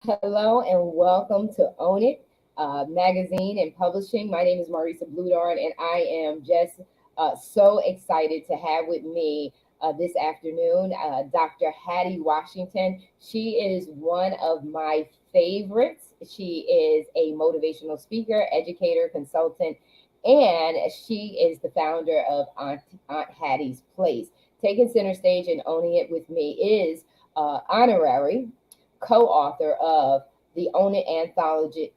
Hello and welcome to Own It magazine and publishing. My name is Marisa Bludard, and I am just so excited to have with me this afternoon Dr. Hattie Washington. She is one of my favorites. She is a motivational speaker, educator, consultant, and she is the founder of Aunt Hattie's Place. Taking center stage and owning it with me is Honorary, co-author of the Own It anthology.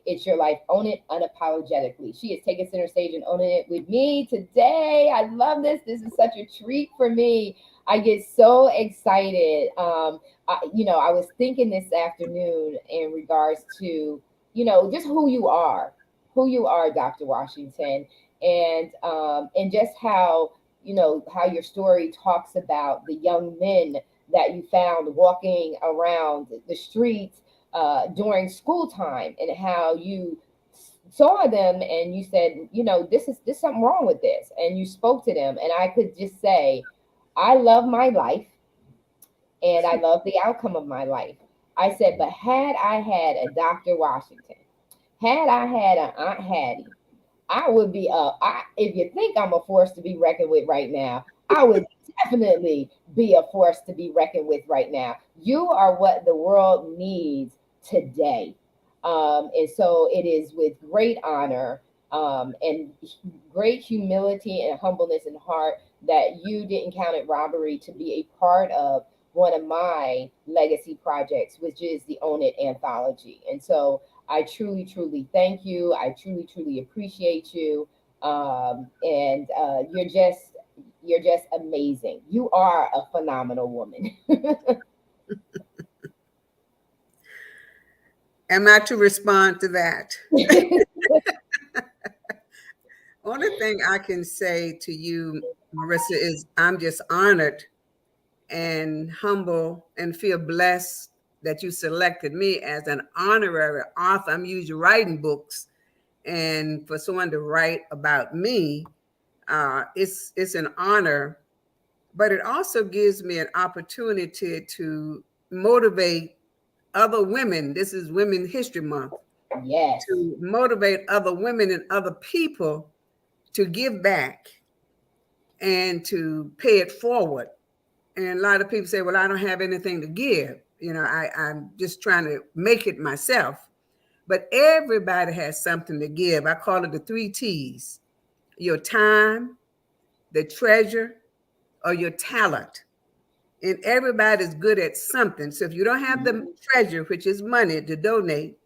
It's your life. Own it unapologetically. She is taking center stage and owning it with me today. I love this. This is such a treat for me. I get so excited. I was thinking this afternoon in regards to, just who you are, Dr. Washington, and just how your story talks about the young men that you found walking around the streets during school time, and how you saw them and you said, this something wrong with this, and you spoke to them. And I could just say, I love my life and I love the outcome of my life. I said, but had I had a Dr. Washington, had I had an Aunt Hattie, I would be if you think I'm a force to be reckoned with right now, I would definitely be a force to be reckoned with right now. You are what the world needs today. And so it is with great honor and great humility and humbleness in heart that you didn't count it robbery to be a part of one of my legacy projects, which is the Own It anthology. And so I truly, truly thank you. I truly, truly appreciate you. And you're just amazing. You are a phenomenal woman. Am I to respond to that? Only thing I can say to you, Marissa, is I'm just honored and humble and feel blessed that you selected me as an honorary author. I'm usually writing books, and for someone to write about me, it's an honor. But it also gives me an opportunity to motivate other women. This is Women History Month. Yes. To motivate other women and other people to give back and to pay it forward. And a lot of people say, well, I don't have anything to give. I'm just trying to make it myself. But everybody has something to give. I call it the 3 T's: your time, the treasure, or your talent. And everybody's good at something. So if you don't have the treasure, which is money, to donate,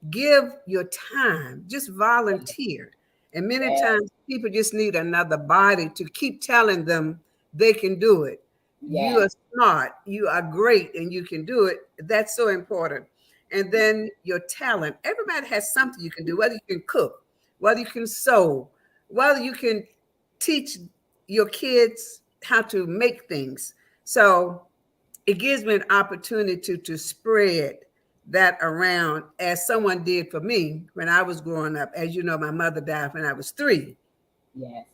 give your time, just volunteer. And many Yes. times people just need another body to keep telling them they can do it. You Yes. are smart, you are great, and you can do it. That's so important. And then your talent. Everybody has something you can do, whether you can cook, whether you can sew, whether you can teach your kids how to make things. So it gives me an opportunity to spread that around, as someone did for me when I was growing up. As you know, my mother died when I was 3. Yes.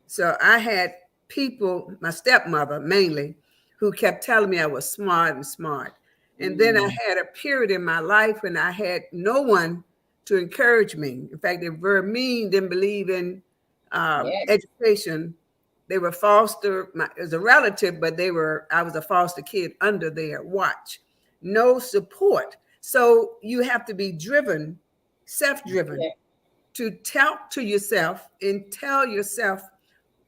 So I had people, my stepmother mainly, who kept telling me I was smart and smart. And then I Mm. had a period in my life when I had no one to encourage me. In fact, they were very mean, didn't believe in Yes. education. They were as a relative, but I was a foster kid under their watch. No support. So you have to be driven, self-driven, Yes. to talk to yourself and tell yourself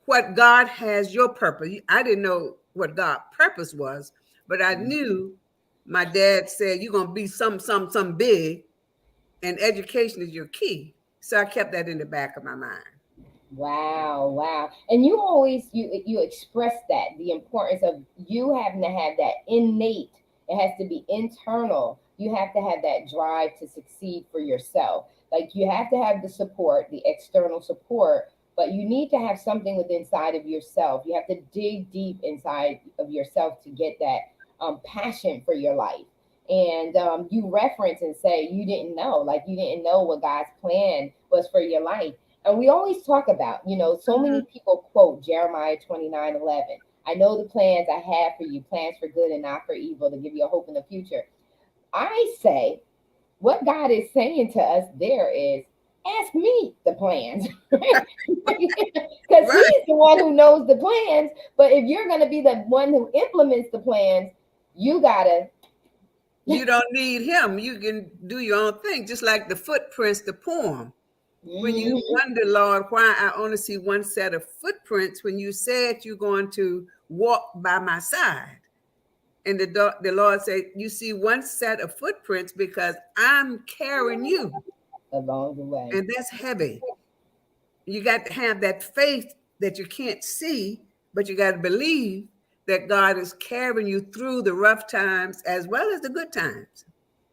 what God has your purpose. I didn't know what God's purpose was, but I knew my dad said you're gonna be some big, and education is your key. So I kept that in the back of my mind. Wow, wow. And you always you express that the importance of you having to have that innate, it has to be internal. You have to have that drive to succeed for yourself. Like you have to have the support, the external support, but you need to have something within inside of yourself. You have to dig deep inside of yourself to get that passion for your life. And you reference and say you didn't know, like you didn't know what God's plan was for your life. And we always talk about, so Mhm. many people quote Jeremiah 29:11. I know the plans I have for you, plans for good and not for evil, to give you a hope in the future. I say what God is saying to us there is ask me the plans. Because Right. he's the one who knows the plans. But if you're going to be the one who implements the plans, you got to. You don't need him. You can do your own thing, just like the footprints, the poem. When you Mhm. wonder, Lord, why I only see one set of footprints when you said you're going to walk by my side. And the Lord said, you see one set of footprints because I'm carrying you. Along the way. And that's heavy. You got to have that faith that you can't see, but you got to believe that God is carrying you through the rough times as well as the good times.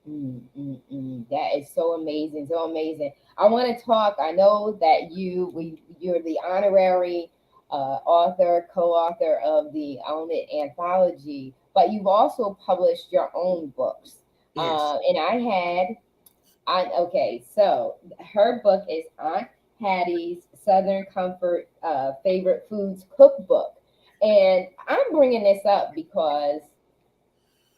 That is so amazing, so amazing. I want to talk. I know that you're the honorary author, co-author of the Own It anthology, but you've also published your own books. Yes. And okay, so her book is Aunt Hattie's Southern Comfort Favorite Foods Cookbook, and I'm bringing this up because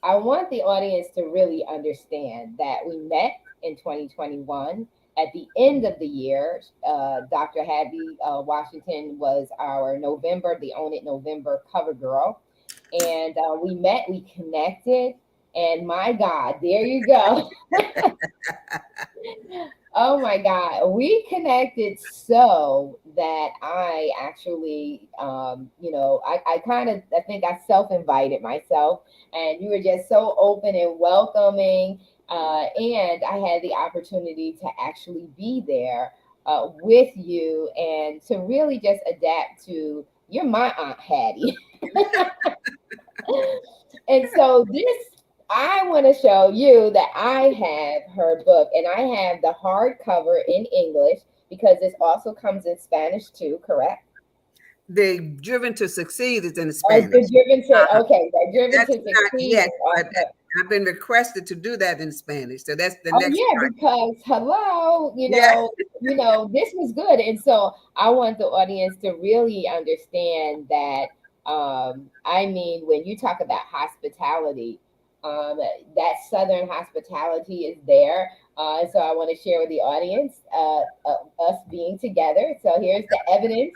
I want the audience to really understand that we met in 2021. At the end of the year, Dr. Hattie Washington was our November, the Own It November cover girl. And we met, we connected, and my God, there you go. Oh my God, we connected so that I actually, I think I self invited myself, and you were just so open and welcoming. And I had the opportunity to actually be there with you and to really just adapt to, you're my Aunt Hattie. And so I want to show you that I have her book and I have the hardcover in English because this also comes in Spanish too, correct? The Driven to Succeed is in Oh, Spanish. the Driven to, Uh, okay, the Driven that's to not Succeed yet, is but also. I've been requested to do that in Spanish. So that's the Oh next yeah, part. because hello, Yeah. this was good, and so I want the audience to really understand that. I mean, when you talk about hospitality, that Southern hospitality is there. So I want to share with the audience us being together. So here's the evidence.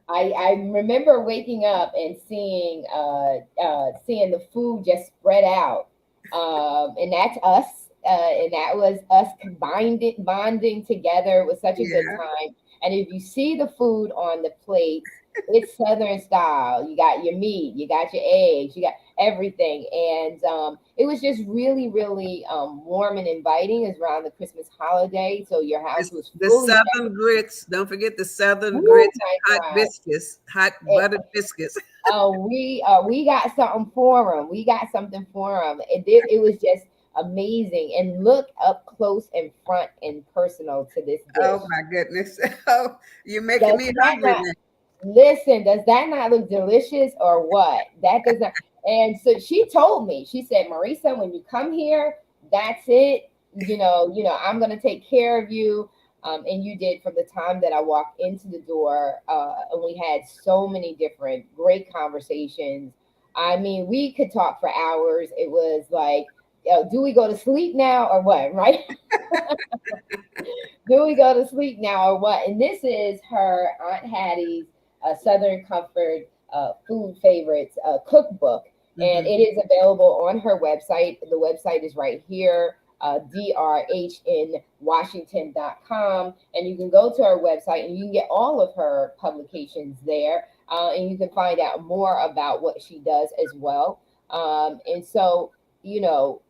I remember waking up and seeing the food just spread out, and that's us, and that was us combined bonding together. It was such a good Yeah. time. And if you see the food on the plates, it's Southern style. You got your meat, you got your eggs, you got everything, and it was just really, really warm and inviting. It's around the Christmas holiday, so your house was The fully Southern grits. Don't forget the Southern Oh grits my and hot God. biscuits, hot Eh, buttered biscuits. we got something for them. We got something for them. It was just amazing. And look up close and front and personal to this Oh dish. my goodness. Oh, you're making Does me that hungry not now. listen? Does that not look delicious or what? That does not. And so she told me. She said, Marisa, when you come here, that's it. I'm gonna take care of you. And you did from the time that I walked into the door. And we had so many different great conversations. I mean, we could talk for hours. It was like, do we go to sleep now or what? Right? Do we go to sleep now or what? And this is her Aunt Hattie's Southern Comfort Food Favorites cookbook. And Hmm. it is available on her website. The website is right here, drhnwashington.com. And you can go to her website and you can get all of her publications there. And you can find out more about what she does as well. And so, you know,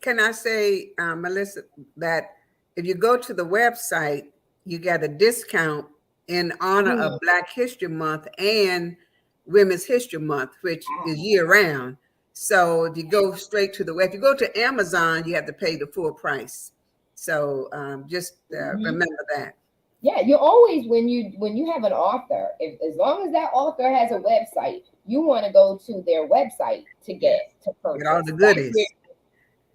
Can I say, Melissa, that if you go to the website, you get a discount in honor mm, of Black History Month and Women's History Month, which is year round. So if you go straight to the web, if you go to Amazon, you have to pay the full price. So just mhm. remember that. Yeah, you always when you have an author, if as long as that author has a website, you want to go to their website to Yes. get to Get all purchase. the That's where, goodies.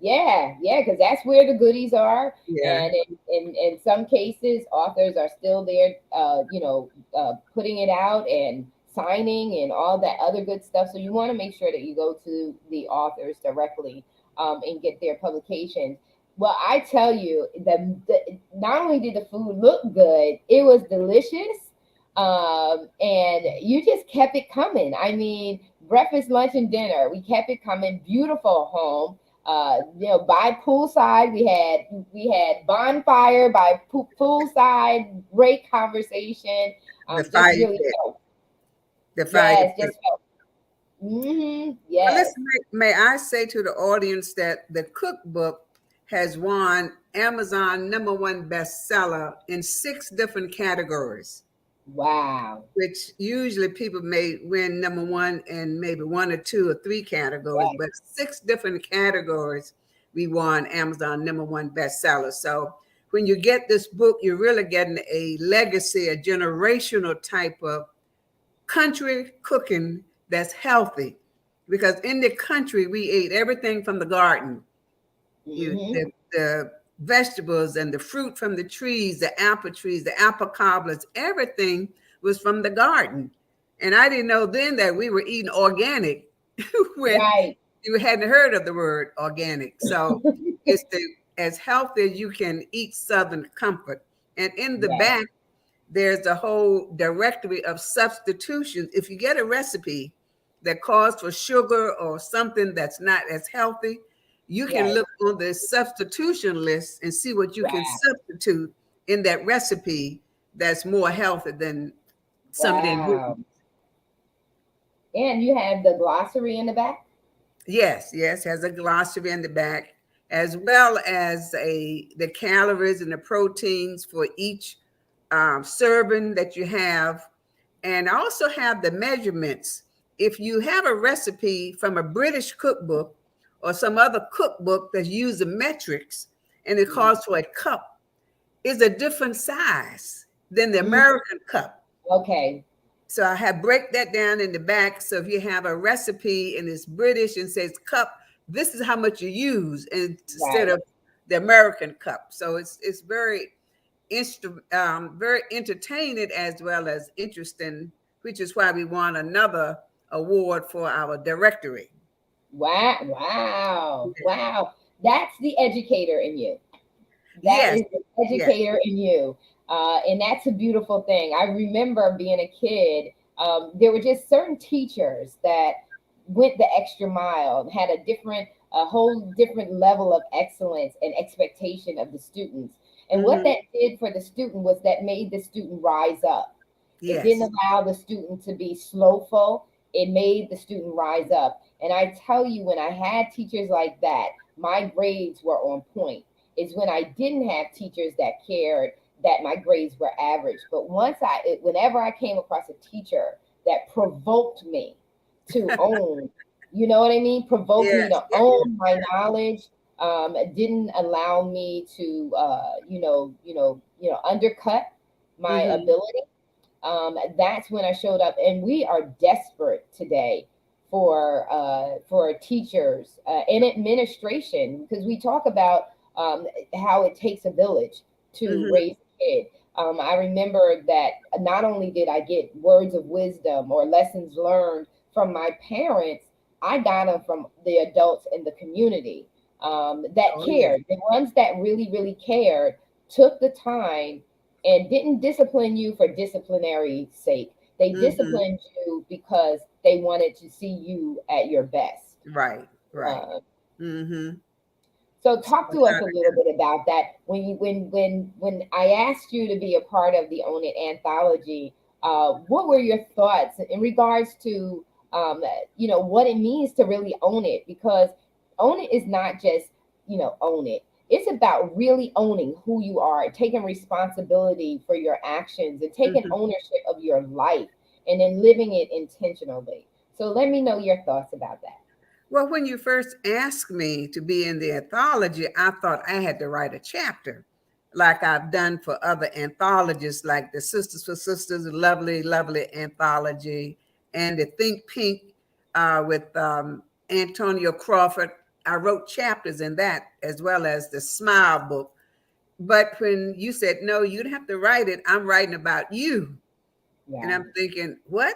yeah, because that's where the goodies are. Yeah. And in some cases, authors are still there, putting it out and signing and all that other good stuff. So you want to make sure that you go to the authors directly. and get their publications. Well, I tell you, not only did the food look good, it was delicious, and you just kept it coming. I mean, breakfast, lunch, and dinner, we kept it coming. Beautiful home. By poolside, we had bonfire by poolside. Great conversation. The Just fire really pit. felt, The fire yes, pit. just felt. Well, Yes. listen, may I say to the audience that the cookbook has won Amazon #1 bestseller in 6 different categories, Wow. which usually people may win #1 in maybe 1 or 2 or 3 categories, Yes. but 6 different categories we won Amazon #1 bestseller. So when you get this book, you're really getting a legacy, a generational type of country cooking that's healthy. Because in the country, we ate everything from the garden. Hmm. The vegetables and the fruit from the trees, the apple trees, the apple cobblers, everything was from the garden. And I didn't know then that we were eating organic when Right. you hadn't heard of the word organic. So it's as healthy as you can eat Southern comfort. And in the Yes. back, there's a whole directory of substitutions. If you get a recipe that calls for sugar or something that's not as healthy, you can Right. look on the substitution list and see what you can Wow. substitute in that recipe that's more healthy than some of the Wow. ingredients. And you have the glossary in the back. Yes, yes, has a glossary in the back, as well as the calories and the proteins for each serving that you have. And I also have the measurements. If you have a recipe from a British cookbook or some other cookbook that's using metrics and it Mhm. calls for a cup, is a different size than the Mhm. American cup. Okay. So I have break that down in the back. So if you have a recipe and it's British and says cup, this is how much you use instead Right. of the American cup. So it's very very entertaining as well as interesting, which is why we won another award for our directory. Wow. Wow. Wow. That's the educator in you. That Yes, is the yes. educator in you. And that's a beautiful thing. I remember being a kid, there were just certain teachers that went the extra mile, had a whole different level of excellence and expectation of the students. And what Hmm. that did for the student was that made the student rise up. It Yes. didn't allow the student to be slowful. It made the student rise up. And I tell you, when I had teachers like that, my grades were on point. Is when I didn't have teachers that cared that my grades were average. But whenever I came across a teacher that provoked me to own, you know what I mean? Provoked me Yes, to yes, own my knowledge. Didn't allow me to, undercut my hmm ability. That's when I showed up, and we are desperate today for teachers and administration, because we talk about how it takes a village to hmm raise a kid. I remember that not only did I get words of wisdom or lessons learned from my parents, I got them from the adults in the community that Oh, yeah. cared. The ones that really, really cared took the time and didn't discipline you for disciplinary sake. They hmm disciplined you because they wanted to see you at your best. Right, right. Uh, hmm so So talk to us a little bit about that. When I asked you to be a part of the Own It anthology, what were your thoughts in regards to what it means to really own it? Because own it is not just own it. It's about really owning who you are, taking responsibility for your actions, and taking hmm ownership of your life, and then living it intentionally. So let me know your thoughts about that. Well, when you first asked me to be in the anthology, I thought I had to write a chapter like I've done for other anthologies, like the Sisters for Sisters, lovely, lovely anthology, and the Think Pink with Antonio Crawford. I wrote chapters in that as well as the Smile book. But when you said, no, you don't have to write it, I'm writing about you. And Right. I'm thinking, what?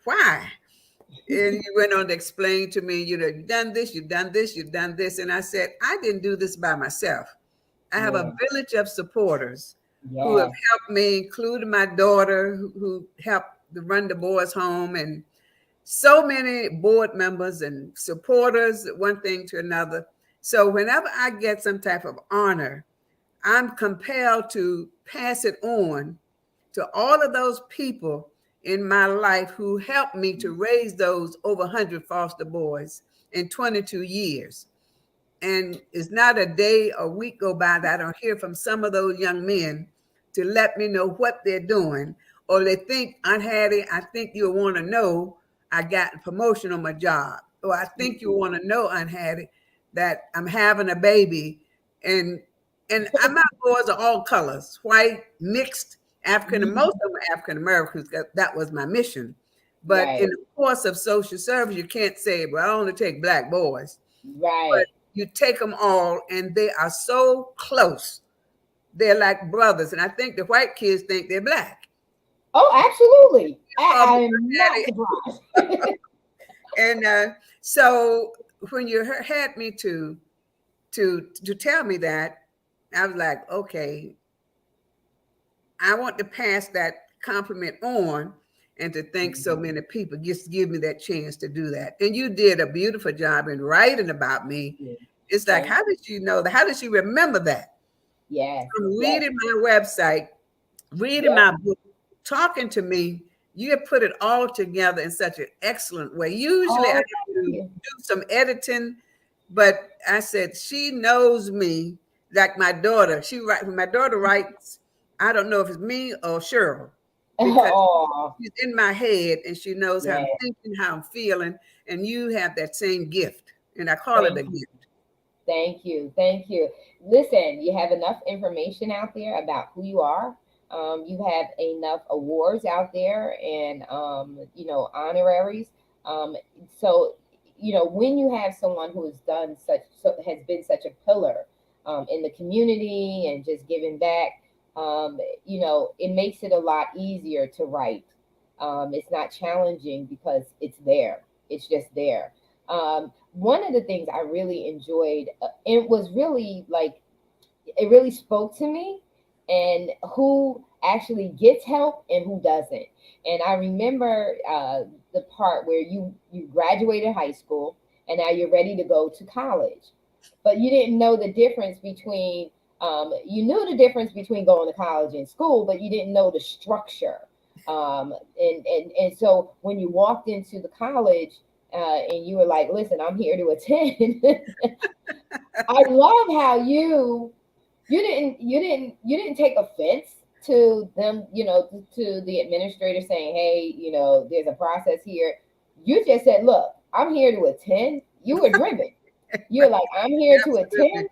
Why? And you went on to explain to me, you've done this, you've done this, you've done this. And I said, I didn't do this by myself. I have a Yeah. village of supporters who have Yes. helped me, including my daughter, who helped to run the boys' home, and so many board members and supporters, one thing to another. So whenever I get some type of honor, I'm compelled to pass it on to all of those people in my life who helped me to raise those over 100 foster boys in 22 years. And it's not a day or week go by that I don't hear from some of those young men to let me know what they're doing. Or they think, Aunt Hattie, I think you'll want to know I got a promotion on my job. Or I think you want to know, Aunt Hattie, that I'm having a baby. And my boys are all colors, white, mixed, African, and most Mhm. of them are African Americans. That was my mission. But in Right. the course of social service, you can't say, well, I only take black boys. But Right. you take them all, and they are so close. They're like brothers. And I think the white kids think they're black. Oh, absolutely. Call me I'm not daddy. surprised. And so when you had me to tell me that, I was like, okay, I want to pass that compliment on and to thank so many people just give me that chance to do that. And you did a beautiful job in writing about me. Yeah. It's like, Thank how did you know that? How did you remember that? Yes. From Yes. reading my website, reading Yep. my book, talking to me, you have put it all together in such an excellent way. Usually I Oh, have thank to you. do some editing, but I said, she knows me like my daughter. When my daughter writes, I don't know if it's me or Cheryl because Oh, she's in my head and she knows how I'm yeah. thinking, how I'm feeling. And you have that same gift. And I call it Thank a you. gift. Thank you. Thank you. Listen, you have enough information out there about who you are. You have enough awards out there and, honoraries. Um, so, when you have someone who has has been such a pillar in the community and just giving back, it makes it a lot easier to write. It's not challenging because it's there. It's just there. One of the things I really enjoyed, it was really like, it really spoke to me, and who actually gets help and who doesn't. And I remember the part where you graduated high school and now you're ready to go to college, but you didn't know the difference between. You knew the difference between going to college and school, but you didn't know the structure. And so when you walked into the college and you were like, "Listen, I'm here to attend." I love how you didn't take offense to them, to the administrator saying, "Hey, there's a process here." You just said, "Look, I'm here to attend." You were driven. You're like, "I'm here to Absolutely. attend,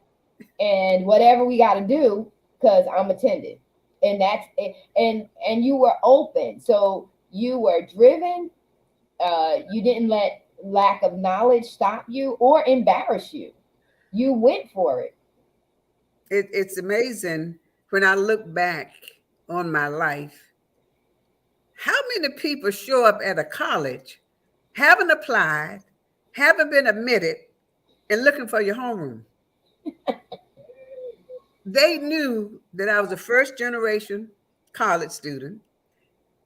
and whatever we got to do, because I'm attending." And that's it. And you were open, so you were driven. You didn't let lack of knowledge stop you or embarrass you. You went for it. It's amazing when I look back on my life, how many people show up at a college, haven't applied, haven't been admitted, and looking for your homeroom. They knew that I was a first generation college student.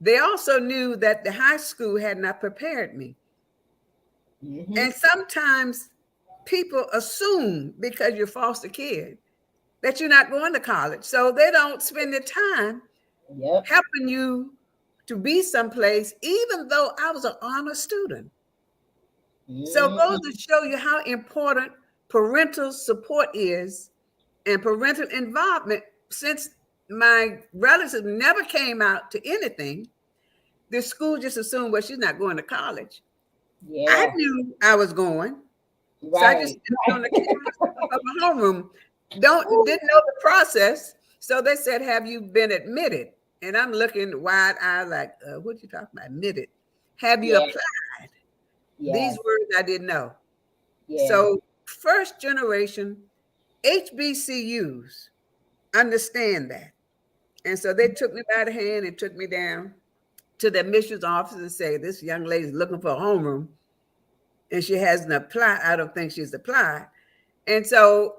They also knew that the high school had not prepared me. Hmm. And sometimes people assume because you're a foster kid that you're not going to college. So they don't spend the time Yep. helping you to be someplace, even though I was an honor student. So it goes Hmm. to show you how important parental support is and parental involvement. Since my relatives never came out to anything, the school just assumed, well, she's not going to college. I Yeah. knew I was going. So I just Right. stood on Right. the campus of my homeroom. Didn't know the process. So they said, "Have you been admitted?" And I'm looking wide eyed, like, "What you talking about? Admitted? Have you Yeah. applied?" These Yes. words I didn't know. Yeah. So first generation HBCUs understand that, and so they took me by the hand and took me down. to the admissions office and say, this young lady's looking for a homeroom and she hasn't applied. I don't think she's applied. And so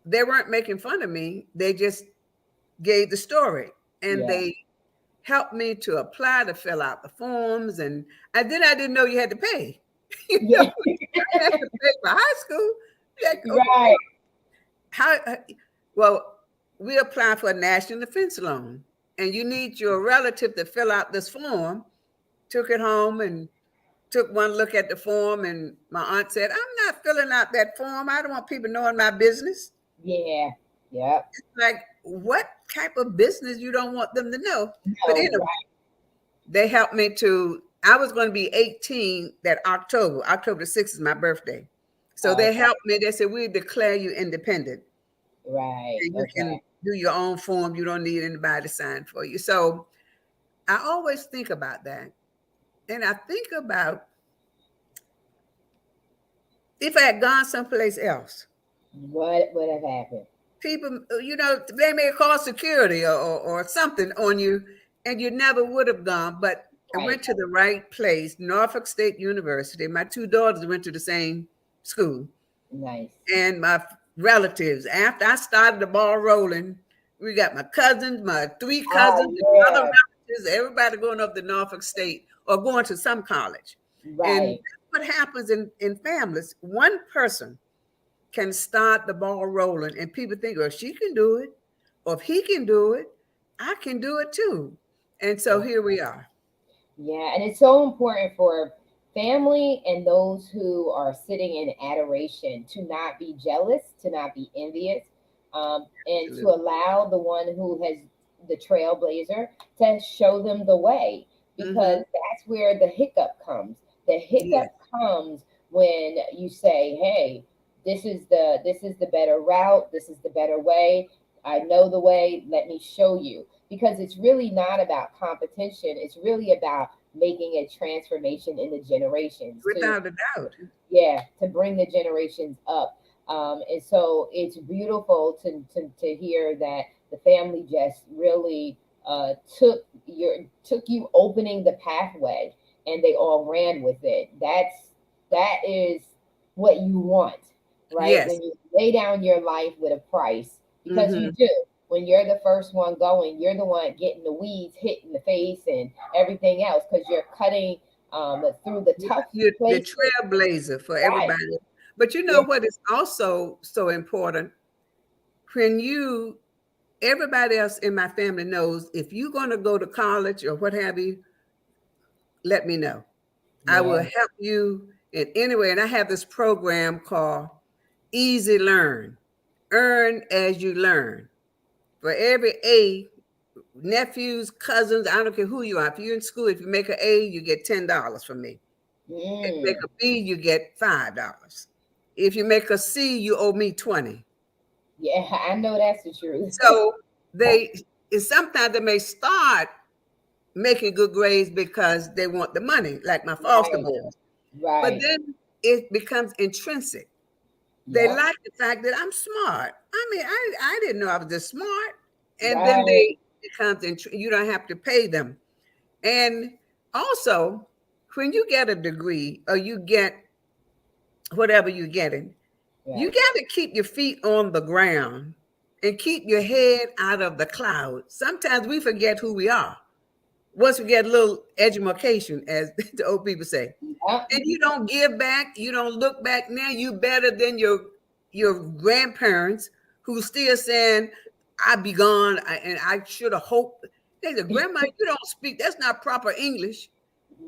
they weren't making fun of me. They just gave the story, and Yeah. they helped me to apply, to fill out the forms. And I didn't know you had to pay. You know, Yeah. I had to pay for high school. Like, okay, Right. how? Well, we apply for a national defense loan, and you need your relative to fill out this form. Took it home and took one look at the form, and my aunt said, "I'm not filling out that form. I don't want people knowing my business." Yeah. Yep. Like, what type of business you don't want them to know? But No. anyway, they helped me to, I was going to be 18 that October 6th is my birthday. So Right. they Okay. helped me. They said, we declare you independent Right. and you Okay. can do your own form. You don't need anybody to sign for you. So I always think about that. And I think about if I had gone someplace else, What would have happened? people, they may call security or something on you, and you never would have gone. But I Right. went to the right place, Norfolk State University. My two daughters went to the same school, Nice. and my relatives. After I started the ball rolling, we got my cousins, my three cousins, Oh and other yeah. relatives, everybody going up to Norfolk State or going to some college. And Right. that's what happens in families. One person can start the ball rolling, and people think, well, she can do it, or if he can do it, I can do it too. And so here we are. Yeah, and it's so important for family and those who are sitting in adoration to not be jealous, to not be envious, and to Absolutely. allow the one who has the trailblazer to show them the way, because Hmm. that's where the hiccup comes. The hiccup Yes. comes when you say, "Hey, this is the better route. This is the better way. I know the way. Let me show you." Because it's really not about competition. It's really about making a transformation in the generations to, Without a doubt. yeah, to bring the generations up. And so it's beautiful to hear that the family just really took you opening the pathway, and they all ran with it. That is what you want, right? Yes. When you lay down your life with a price, because you Hmm. do. When you're the first one going, you're the one getting the weeds hit in the face and everything else, because you're cutting through the tough You're the places. trailblazer for Right. everybody. But you know Yeah. what is also so important? When everybody else in my family knows if you're going to go to college or what have you, let me know. I will Yeah. help you in any way. And I have this program called Easy Learn, Earn as you learn. For every A, nephews, cousins, I don't care who you are. If you're in school, if you make an A, you get $10 from me. If you make Mm. a B, you get $5. If you make a C, you owe me 20. Yeah, I know that's the truth. So they sometimes they may start making good grades because they want the money, like my foster Right. boys. But Right. then it becomes intrinsic. They Yep. like the fact that I'm smart. I mean, I didn't know I was this smart. And then Right. you don't have to pay them. And also, when you get a degree or you get whatever you're getting, you Right. got to keep your feet on the ground and keep your head out of the clouds. Sometimes we forget who we are. Once we get a little education, as the old people say, Yep. and you don't give back, you don't look back now, you better than your grandparents who still saying, I be gone and I should have hoped. They said, Grandma, you don't speak, that's not proper English.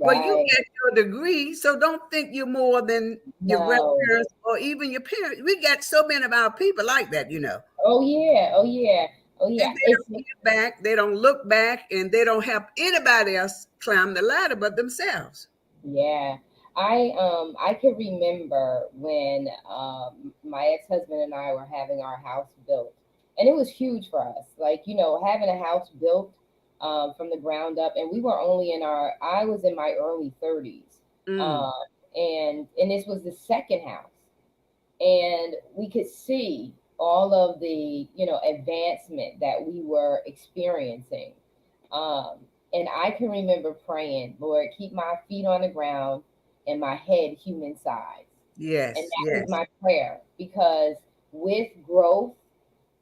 Well, you Right. get your degree, so don't think you're more than your No. grandparents or even your parents. We got so many of our people like that, you know. Oh yeah. Oh yeah. Oh And yeah. they don't give back, they don't look back, and they don't help anybody else climb the ladder but themselves. Yeah. I can remember when my ex-husband and I were having our house built. And it was huge for us. Like, having a house built from the ground up, and we were only I was in my early 30s. Mm, Um and this was the second house. And we could see all of the advancement that we were experiencing. um, And I can remember praying, Lord, keep my feet on the ground and my head human size. And Yes, that was yes. my prayer, because with growth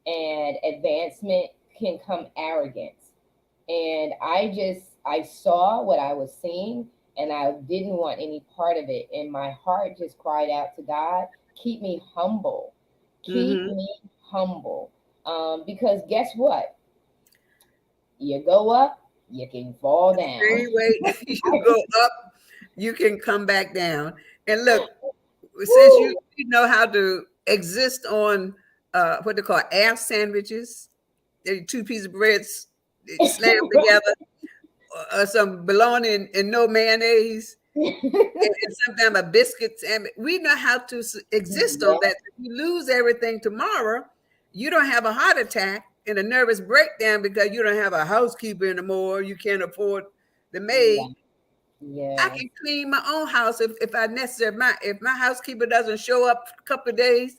and advancement can come arrogance. And I saw what I was seeing, and I didn't want any part of it. And my heart just cried out to God, keep me humble. Keep Mm-hmm. me humble. Because guess what? You go up, you can fall down. Same way you go up, you can come back down. And look, since Woo! you know how to exist on what they call air sandwiches, two pieces of bread slammed together, or some bologna and no mayonnaise, and sometimes a biscuit sandwich. We know how to exist on Yeah, that. If you lose everything tomorrow, you don't have a heart attack and a nervous breakdown because you don't have a housekeeper anymore. You can't afford the yeah, maid. I yes, can clean my own house if I necessary. If my housekeeper doesn't show up a couple of days,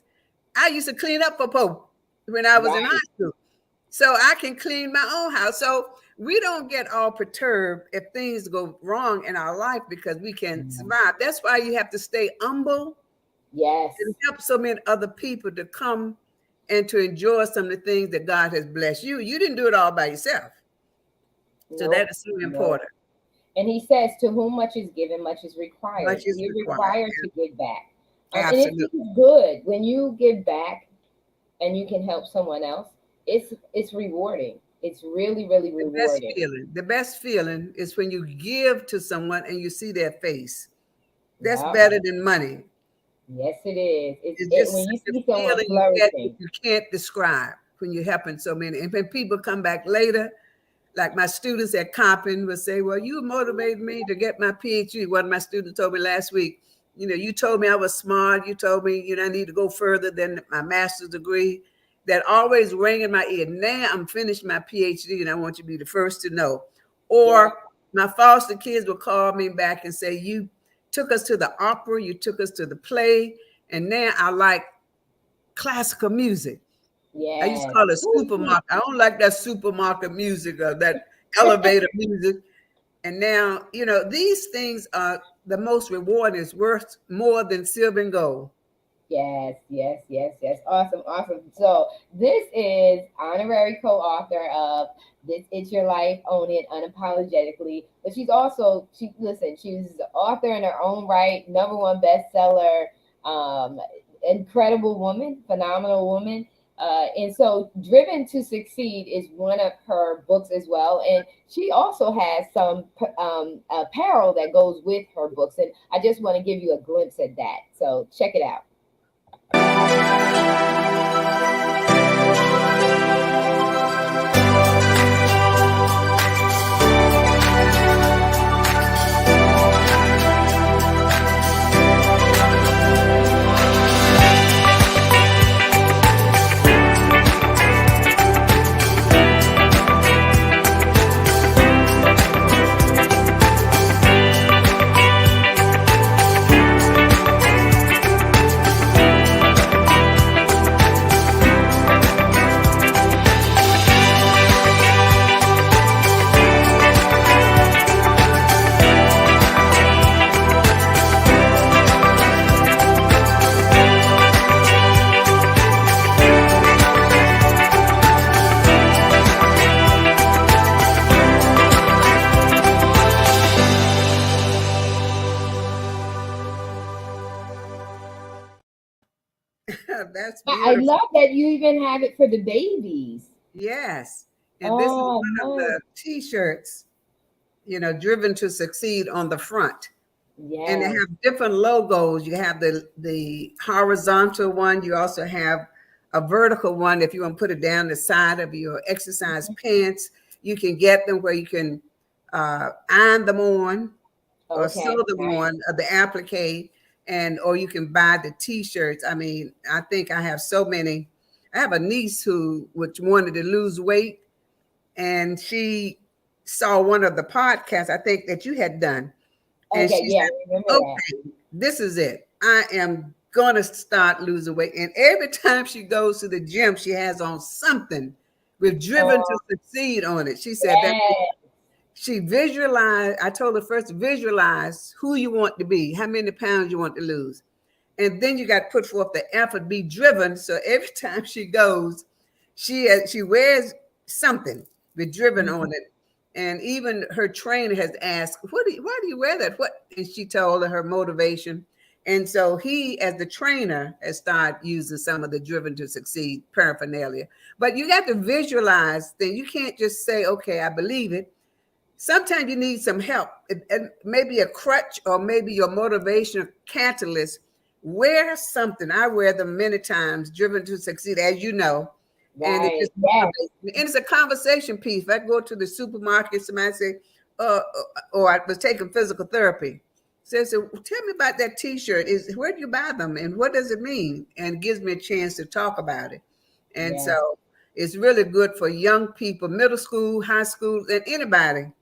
I used to clean up for Pope when I was in high right. school. So I can clean my own house. So we don't get all perturbed if things go wrong in our life because we can survive. That's why you have to stay humble Yes. and help so many other people to come and to enjoy some of the things that God has blessed you. You didn't do it all by yourself. So that Nope. is so Nope. important. And he says, to whom much is given, much is required. Much is We're required. required to give back. And it Absolutely. feels good when you give back and you can help someone else. It's rewarding. It's really, really rewarding. The best feeling is when you give to someone and you see their face. That's Yep. better than money. Yes, it is. It's just When you such a see someone feeling you get that flourishing. you can't describe when you're helping so many. And when people come back later, like my students at Compton would say, well, you motivated me to get my PhD. One of my students told me last week, you told me I was smart. You told me, I need to go further than my master's degree. That always rang in my ear. Now I'm finished my PhD and I want you to be the first to know. Yeah. Or my foster kids would call me back and say, you took us to the opera, you took us to the play, and now I like classical music. I used to Yes. call it Woo. supermarket. I don't like that supermarket music or that elevator music. And now, these things are the most rewarding. It's worth more than silver and gold. Yes, yes, yes, yes. Awesome, awesome. So this is honorary co-author of This It's Your Life, Own It Unapologetically. But she's also she's the author in her own right, number one bestseller, um, incredible woman, phenomenal woman. And so Driven to Succeed is one of her books as well. And she also has some apparel that goes with her books. And I just want to give you a glimpse at that. So check it out. That's I beautiful. love that you even have it for the babies. Yes. And this is Oh, one of nice. the t-shirts, Driven to Succeed on the front. And they Yes. have different logos. You have the horizontal one. You also have a vertical one. If you want to put it down the side of your exercise pants, you can get them where you can iron them on or Okay. sew them Nice. on the applique, or you can buy the t-shirts. I mean, I think I have so many. I have a niece which wanted to lose weight, and she saw one of the podcasts I think that you had done, and Okay. she Yeah, said, I remember that. okay, this is it. I am going to start losing weight. And every time she goes to the gym, she has on something with Driven to Oh, Succeed on it. She said that yes. she visualized. I told her first to visualize who you want to be, how many pounds you want to lose. And then you got to put forth the effort, be driven. So every time she goes, she wears something with driven on Mhm. it. And even her trainer has asked, why do you wear that? What? And she told her motivation. And so he, as the trainer, has started using some of the driven to succeed paraphernalia. But you got to visualize things. You can't just say, okay, I believe it. Sometimes you need some help, and maybe a crutch or maybe your motivational catalyst. Wear something. I wear them many times, driven to succeed, as you know, and it Right. just Yes. motivates me. And it's a conversation piece. If I go to the supermarket, somebody say, or I was taking physical therapy. Says, so tell me about that T-shirt. Is where do you buy them, and what does it mean? And it gives me a chance to talk about it. And Yes. so it's really good for young people, middle school, high school, and anybody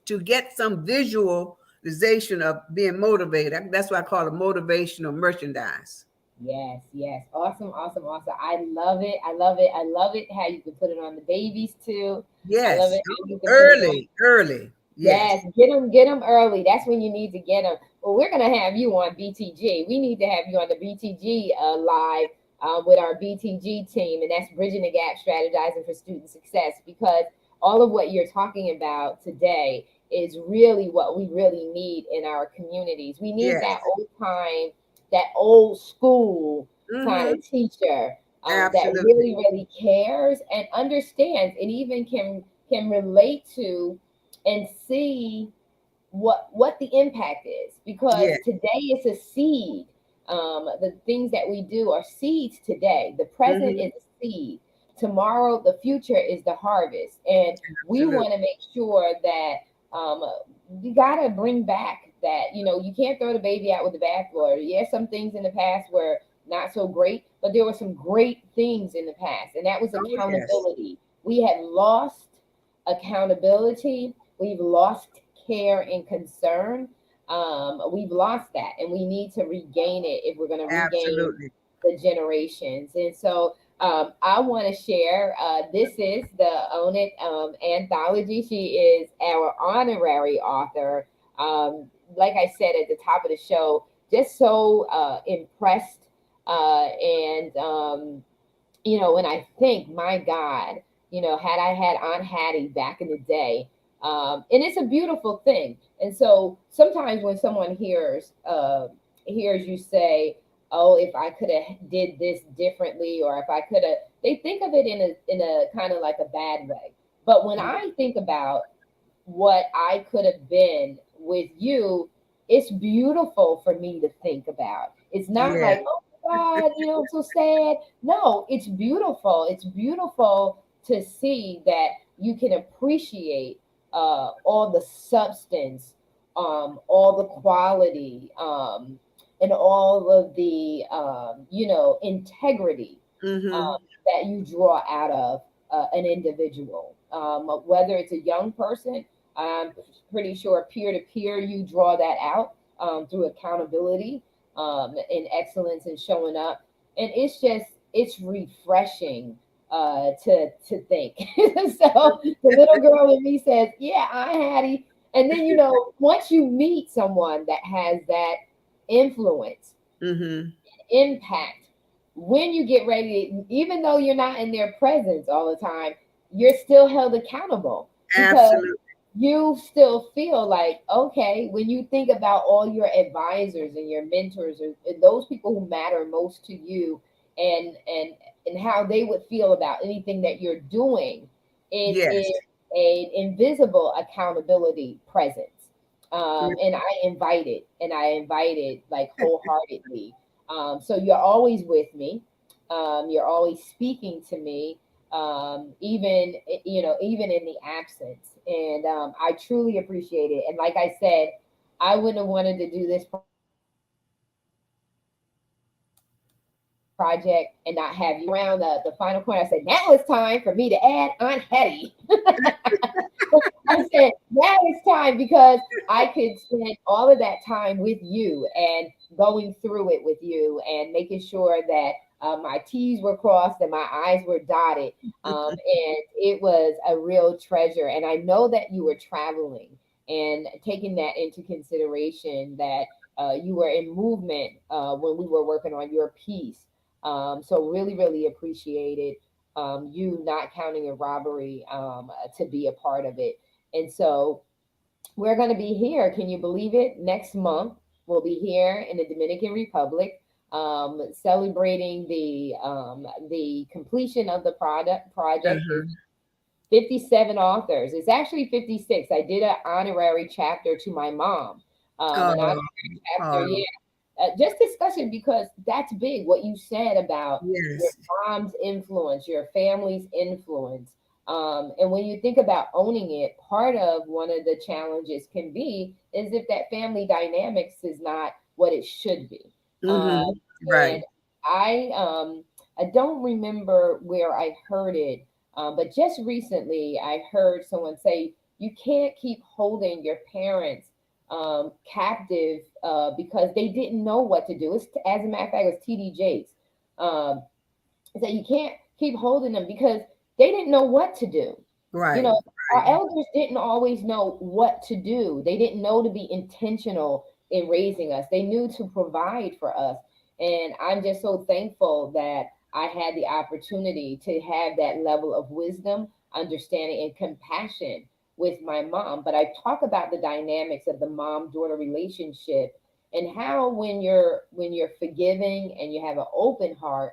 to get some visualization of being motivated. That's why I call it motivational merchandise. Yes, yes. Awesome, awesome, awesome. I love it. I love it. I love it how you can put it on the babies too. I love Yes, it how you can put it on. early, early. Yes, Yes, get them early. That's when you need to get them. Well, we're gonna have you on BTG. We need to have you on the BTG live with our BTG team, and that's bridging the gap, strategizing for student success. Because all of what you're talking about today is really what we really need in our communities. We need that yes. old time, that old school kind Mm-hmm. of teacher that Absolutely. really cares and understands, and even can relate to and see what the impact is, because Yes. today it's a seed. The things that we do are seeds today. The present Mm-hmm. is a seed. Tomorrow, the future is the harvest, and we Absolutely. want to make sure that um, you got to bring back that, you can't throw the baby out with the bathwater. Yes, some things in the past were not so great, but there were some great things in the past, and that was Oh yes. accountability. We had lost accountability. We've lost care and concern. We've lost that, and we need to regain it if we're going to regain Absolutely. the generations. And so I want to share. This is the Own It anthology. She is our honorary author. Like I said at the top of the show, just so impressed and when I think, my God, had I had Aunt Hattie back in the day, and it's a beautiful thing. And so sometimes when someone hears you say, "Oh, if I could have did this differently," or if I could have, they think of it in a kind of like a bad way. But when I think about what I could have been with you, it's beautiful for me to think about. It's not Yes. like, oh my God, I'm so sad. No, it's beautiful. It's beautiful to see that you can appreciate all the substance, all the quality, and all of the, integrity Mm-hmm. that you draw out of an individual. Whether it's a young person, I'm pretty sure peer to peer, you draw that out through accountability and excellence and showing up. And it's refreshing to think. So the little girl in me says, "Yeah, I Hattie." And then, once you meet someone that has that influence, Mm-hmm. impact, when you get ready, even though you're not in their presence all the time, you're still held accountable because Absolutely. you still feel like, okay, when you think about all your advisors and your mentors, and those people who matter most to you, and how they would feel about anything that you're doing, it Yes. is an invisible accountability presence. And I invite it like wholeheartedly. So you're always with me. You're always speaking to me, even in the absence. And I truly appreciate it. And like I said, I wouldn't have wanted to do this project and not have you around the final point. I said, now it's time for me to add Aunt Hetty. I said, now it's time because I could spend all of that time with you and going through it with you and making sure that My T's were crossed and my I's were dotted. And it was a real treasure. And I know that you were traveling and taking that into consideration, that you were in movement when we were working on your piece. So really, really appreciated you not counting a robbery to be a part of it. And so we're going to be here. Can you believe it? Next month, we'll be here in the Dominican Republic, celebrating the completion of the project. There's Uh-huh. 57 authors. It's actually 56. I did an honorary chapter to my mom. An Oh, honorary chapter, oh, yeah. Just discussion, because that's big. What you said about your yes. mom's influence, your family's influence. And when you think about owning it, part of one of the challenges can be is if that family dynamics is not what it should be. Uh, Mm-hmm. Right. and I don't remember where I heard it, but just recently, I heard someone say, you can't keep holding your parents captive because they didn't know what to do. It's, as a matter of fact, it's TD Jakes. Um, that you can't keep holding them because they didn't know what to do. You Right. know, our Right. elders didn't always know what to do. They didn't know to be intentional in raising us. They knew to provide for us. And I'm just so thankful that I had the opportunity to have that level of wisdom, understanding, and compassion with my mom. But I talk about the dynamics of the mom-daughter relationship, and how when you're forgiving and you have an open heart,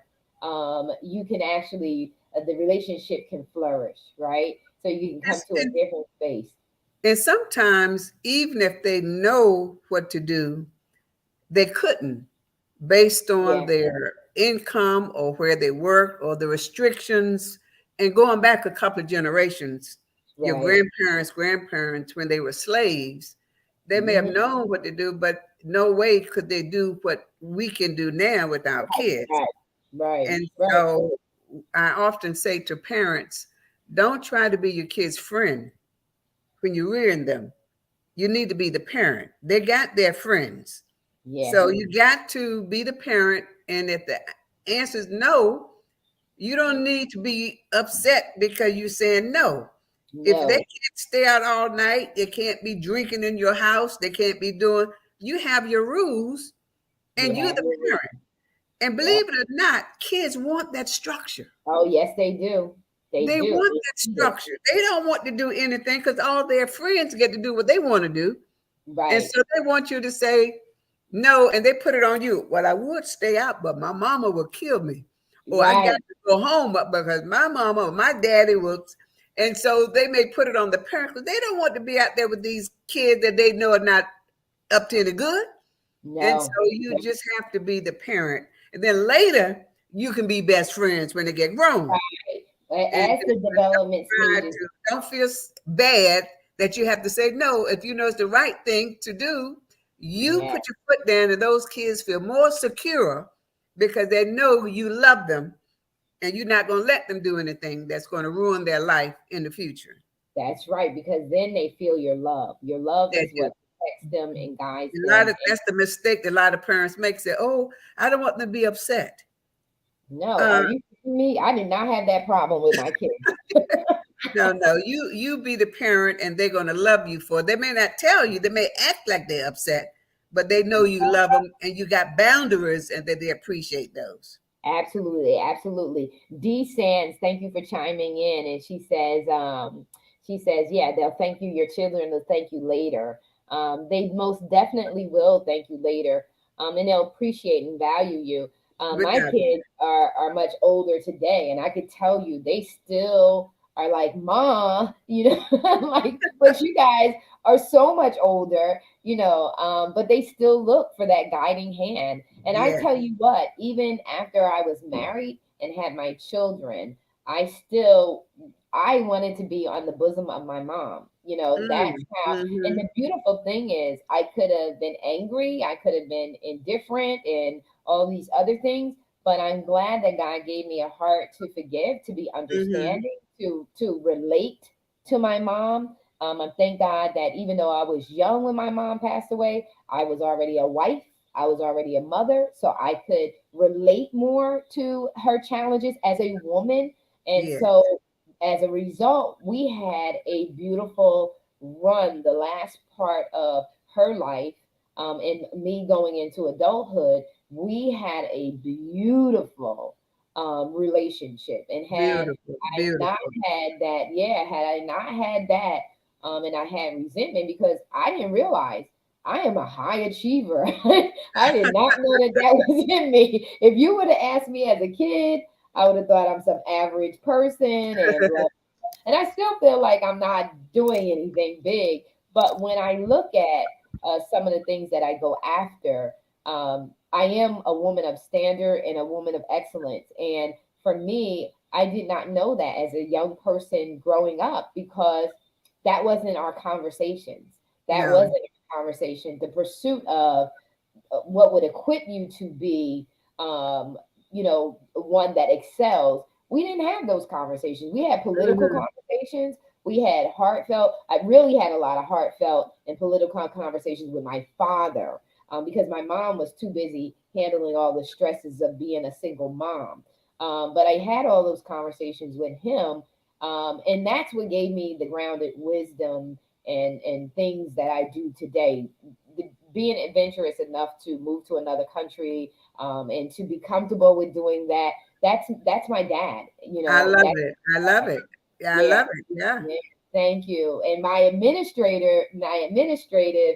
you can actually the relationship can flourish, right? So you can come It's, to a different space. and sometimes, even if they know what to do, they couldn't, based on Yeah, their income or where they work or the restrictions. And going back a couple of generations, your right. grandparents, when they were slaves, they may have Hmm. known what to do, but no way could they do what we can do now with our kids. Right, right, And right. so I often say to parents, don't try to be your kid's friend when you're rearing them. You need to be the parent. They got their friends. Yeah, So you got to be the parent. And if the answer is no, you don't need to be upset because you're saying no. If they no, can't stay out all night, they can't be drinking in your house, they can't be doing, you have your rules you and you're have the your parent. And yeah. believe it or not, kids want that structure. Oh, yes, they do. They They do. want They that need it. structure. They don't want to do anything because all their friends get to do what they want to do. And Right, so they want you to say no, and they put it on you. Well, I would stay out, but my mama would kill me. Or I got right. to go home because my mama, my daddy was. And so they may put it on the parents because they don't want to be out there with these kids that they know are not up to any good. And so No. you just have to be the parent. And then later, you can be best friends when they get grown. And As the development try stages, to don't feel bad that you have to say no. If you know it's the right thing to do, you yeah, put your foot down, and those kids feel more secure because they know you love them and you're not going to let them do anything that's going to ruin their life in the future. that's right. Because then they feel your love. Your love They is do. what protects them and guides A lot them. of that's the mistake that a lot of parents make. Say, "Oh, I don't want them to be upset." No, are Uh, you kidding me? I did not have that problem with my kids. no, no, you be the parent, and they're going to love you for it. They may not tell you, they may act like they're upset, but they know you love them, and you got boundaries, and that they appreciate those. Absolutely, absolutely. D Sands, thank you for chiming in. And she says, yeah, they'll thank you, your children will thank you later. They most definitely will thank you later. And they'll appreciate and value you. My Without kids are much older today, and I could tell you they still are like, Ma, like, but you guys are so much older, but they still look for that guiding hand. And I yeah, tell you what, even after I was married and had my children, I wanted to be on the bosom of my mom. That's how. And mm-hmm, the beautiful thing is, I could have been angry, I could have been indifferent, and all these other things. But I'm glad that God gave me a heart to forgive, to be mm-hmm, understanding, to relate to my mom. I thank God that even though I was young when my mom passed away, I was already a wife. I was already a mother, so I could relate more to her challenges as a woman. And Yeah. so as a result, we had a beautiful run the last part of her life, and me going into adulthood. We had a beautiful relationship, and had Beautiful. I not Beautiful. had that, yeah, had I not had that, and I had resentment because I didn't realize I am a high achiever. I did not know that that was in me. If you would have asked me as a kid, I would have thought I'm some average person and blah. And I still feel like I'm not doing anything big. But when I look at some of the things that I go after, I am a woman of standard and a woman of excellence. And for me, I did not know that as a young person growing up because that wasn't our conversations. That No. wasn't our conversation. The pursuit of what would equip you to be, one that excels. We didn't have those conversations. We had political Hmm. conversations. We had heartfelt. I really had a lot of heartfelt and political conversations with my father, because my mom was too busy handling all the stresses of being a single mom. But I had all those conversations with him, and that's what gave me the grounded wisdom and things that I do today. Being adventurous enough to move to another country, and to be comfortable with doing that. That's my dad. I love That's it. I love it. Yeah, I yeah. love it. Yeah. Yeah, thank you. And my administrative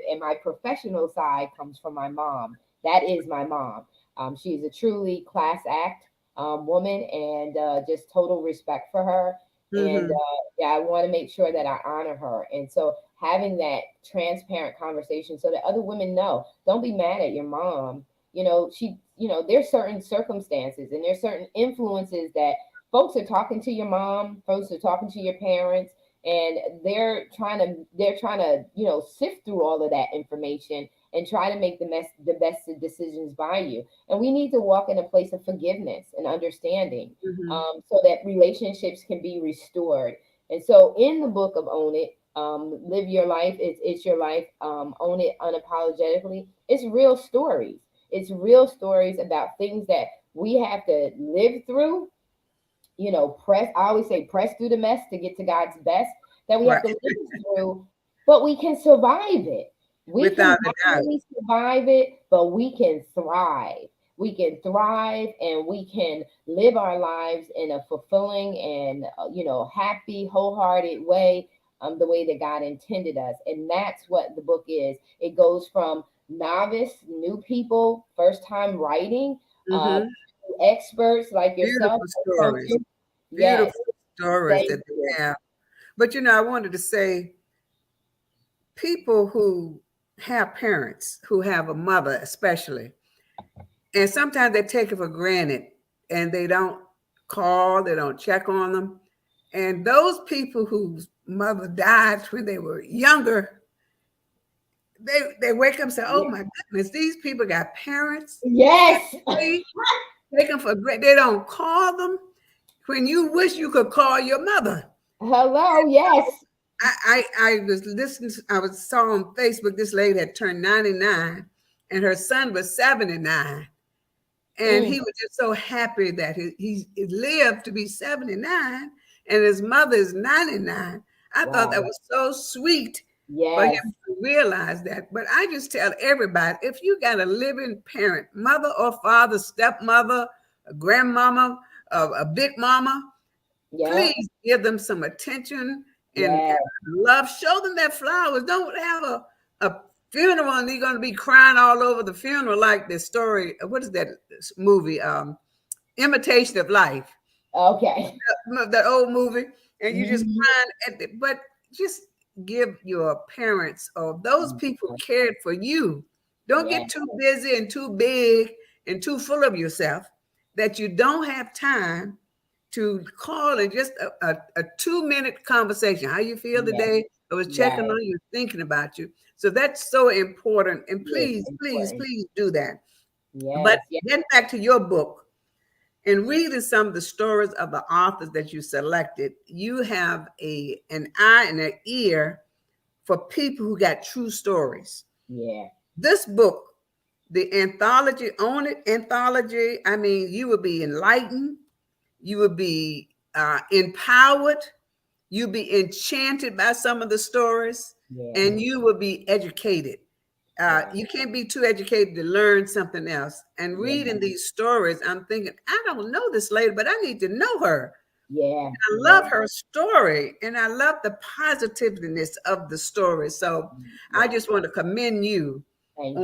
and my professional side comes from my mom. That is my mom. She's a truly class act woman, and just total respect for her. And Hmm. yeah, I want to make sure that I honor her. And so having that transparent conversation so that other women know, don't be mad at your mom. There's certain circumstances and there's certain influences that folks are talking to your mom, folks are talking to your parents, and they're trying to sift through all of that information and try to make the best decisions by you. And we need to walk in a place of forgiveness and understanding, Hmm. so that relationships can be restored. And so in the book of Own It, live your life, it's your life, own it unapologetically. It's real stories. It's real stories about things that we have to live through, I always say press through the mess to get to God's best, that we have Right. to live through, but we can survive it. We can Without a not doubt. only survive it, but we can thrive. We can thrive and we can live our lives in a fulfilling and, happy, wholehearted way, the way that God intended us. And that's what the book is. It goes from novice, new people, first time writing, uh, Hmm. experts like yourself, Beautiful stories. coaches. Yes, Beautiful stories thank that you. they have. But I wanted to say people who have parents, who have a mother, especially, and sometimes they take it for granted and they don't call, they don't check on them. And those people whose mother died when they were younger, they wake up and say, "Oh Yeah. my goodness, these people got parents." Yes. They take them for granted. They don't call them when you wish you could call your mother. Hello. Yes. I was listening. I was saw on Facebook this lady had turned 99, and her son was 79, and Mm, he was just so happy that he lived to be 79, and his mother is 99. I thought that wow. was so sweet for him Yes. to realize that. But I just tell everybody, if you got a living parent, mother or father, stepmother, a grandmama, a big mama, Yep. please give them some attention and Yes. love. Show them their flowers. Don't have a funeral and you're going to be crying all over the funeral like the story. What is that movie? Imitation of Life, Okay. that old movie, and you just Mhm. crying at it. But just give your parents or those people cared for you. Don't Yeah. get too busy and too big and too full of yourself that you don't have time to call and just a 2-minute conversation. How you feel Yeah. today? I was checking Right. on you, thinking about you. So that's so important. And Yes. please, please, Important. please do that. But Yes. Yes. getting back to your book and reading some of the stories of the authors that you selected, you have an eye and an ear for people who got true stories. Yeah. This book the anthology, own it, anthology. I mean, you will be enlightened, you will be empowered, you'll be enchanted by some of the stories, Yeah, and you will be educated. yeah, You can't be too educated to learn something else. And yeah, reading these stories, I'm thinking, I don't know this lady, but I need to know her. yeah, I yeah, love her story, and I love the positiveness of the story. So I yeah. just want to commend you Thank you.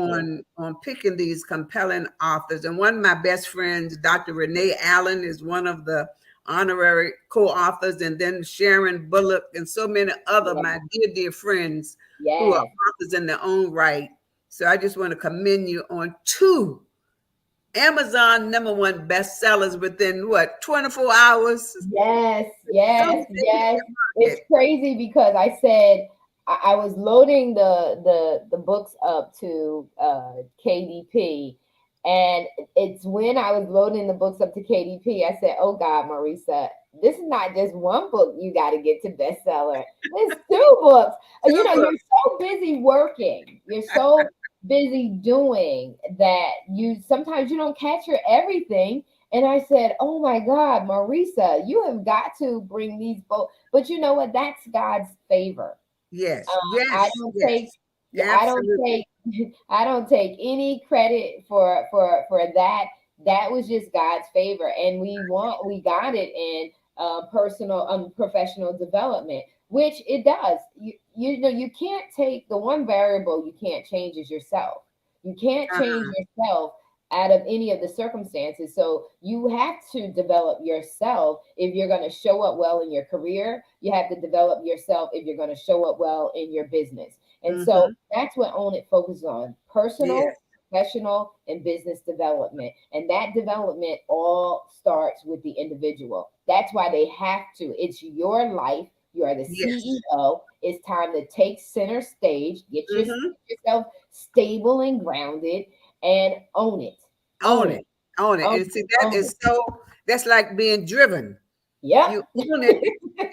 on picking these compelling authors. And one of my best friends, Dr. Renee Allen, is one of the honorary co-authors, and then Sharon Bullock and so many other Yeah, my dear friends who are yes, authors in their own right. So I just want to commend you on two Amazon #1 bestsellers within what, 24 hours? yes, So yes, many yes. in It's crazy because I said I was loading the books up to KDP, and it's when I was loading the books up to KDP, I said, "Oh God, Marisa, this is not just one book you got to get to bestseller. It's two books. You know, market. you're so busy working. You're so busy doing that you sometimes you don't capture everything." And I said, "Oh my God, Marisa, you have got to bring these both." But you know what? That's God's favor. Yes, I yes, don't take, yes, yeah, I don't absolutely. take, I don't take any credit for that. That was just God's favor, and we got it in personal, professional development, which it does. You know you can't take the one variable you can't change is yourself. You can't change Uh-huh. yourself out of any of the circumstances. So you have to develop yourself if you're going to show up well in your career. You have to develop yourself if you're going to show up well in your business. And so Mm-hmm. that's what Own It focuses on: personal, Yes, professional, and business development. And that development all starts with the individual. That's why they have to. It's your life. You are the yes. CEO. It's time to take center stage, Mm-hmm. get yourself stable and grounded, and own it. Own Own it. it, own it. Own And it. see, that Own it. is so, that's like being driven. Yep. You own it.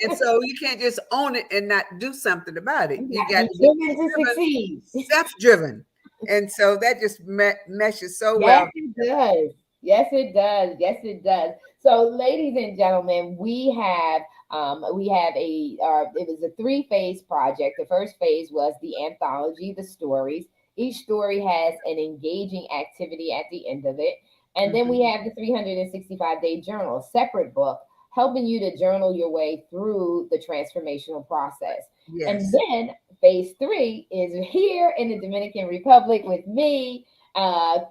And so you can't just own it and not do something about it. You You got to got be to be driven to driven, succeed. self-driven. And so that just meshes so Yes, well. it does. Yes, it does. Yes, it does. So, ladies and gentlemen, we have it was a three-phase project. The first phase was the anthology, the stories. Each story has an engaging activity at the end of it. And then we Mm-hmm. have the 365-day journal, separate book, helping you to journal your way through the transformational process. And Yes. then phase three is here in the Dominican Republic with me,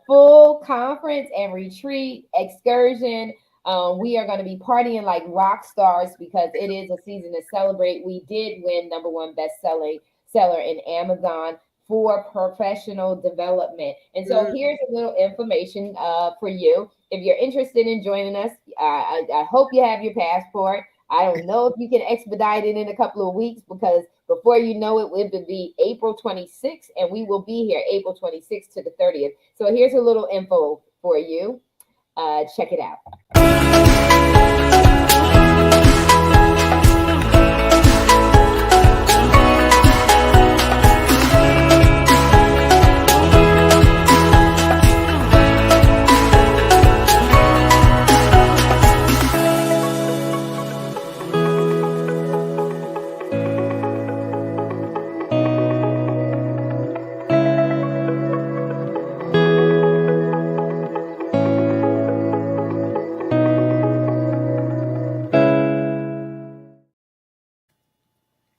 full conference and retreat excursion. We are going to be partying like rock stars because it is a season to celebrate. We did win #1 best-selling seller in Amazon for professional development. And so Mm. here's a little information for you. If you're interested in joining us, I hope you have your passport. I don't know if you can expedite it in a couple of weeks because before you know it, it will be April 26th, and we will be here April 26th to the 30th. So here's a little info for you. Check it out.